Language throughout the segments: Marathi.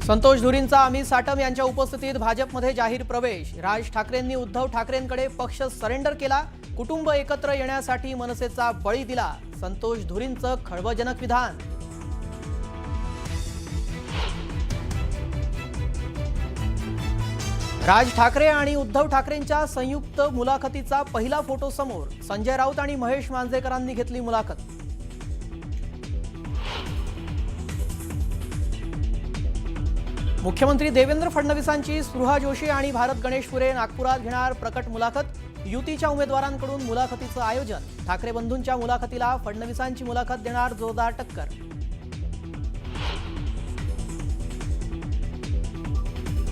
संतोष धुरींचा अमित साटम यांच्या उपस्थितीत भाजपमध्ये जाहीर प्रवेश। राज ठाकरेंनी उद्धव ठाकरेंकडे पक्ष सरेंडर केला। कुटुंब एकत्र येण्यासाठी मनसेचा बळी दिला। संतोष धुरींचं खळबळजनक विधान। राज ठाकरे आणि उद्धव ठाकरेंच्या संयुक्त मुलाखतीचा पहिला फोटो समोर। संजय राऊत आणि महेश मांजरेकरांनी घेतली मुलाखत। मुख्यमंत्री देवेंद्र फडणवीसांची स्पृहा जोशी आणि भारत गणेशपुरे नागपुरात घेणार प्रकट मुलाखत। युतीच्या उमेदवारांकडून मुलाखतीचं आयोजन। ठाकरे बंधूंच्या मुलाखतीला फडणवीसांची मुलाखत देणार जोरदार टक्कर।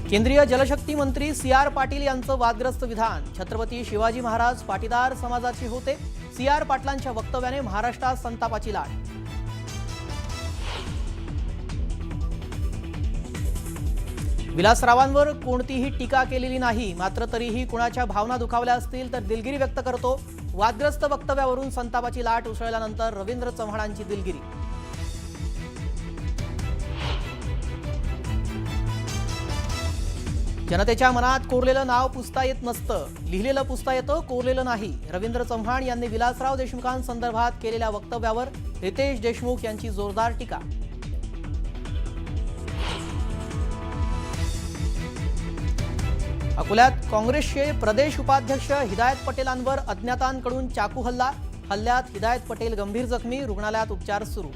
केंद्रीय जलशक्ती मंत्री सी.आर. पाटील यांचं वादग्रस्त विधान। छत्रपती शिवाजी महाराज पाटीदार समाजाचे होते। सी.आर. पाटलांच्या वक्तव्याने महाराष्ट्रात संतापाची लाट। विलासरावांवर कोणतीही टीका केलेली नाही, मात्र तरीही कुणाच्या भावना दुखावल्या असतील तर दिलगिरी व्यक्त करतो। वादग्रस्त वक्तव्यावरून संतापाची लाट उसळल्यानंतर रवींद्र चव्हाणांची दिलगिरी। जनतेच्या मनात कोरलेलं नाव पुसता येत नसतं, लिहिलेलं पुसता येतं, कोरलेलं नाही। रवींद्र चव्हाण यांनी विलासराव देशमुखांसंदर्भात केलेल्या वक्तव्यावर रितेश देशमुख यांची जोरदार टीका। अकोल्यात काँग्रेसचे प्रदेश उपाध्यक्ष हिदायत पटेलांवर अज्ञातांकडून चाकू हल्ला। हल्ल्यात हिदायत पटेल गंभीर जखमी, रुग्णालयात उपचार सुरू।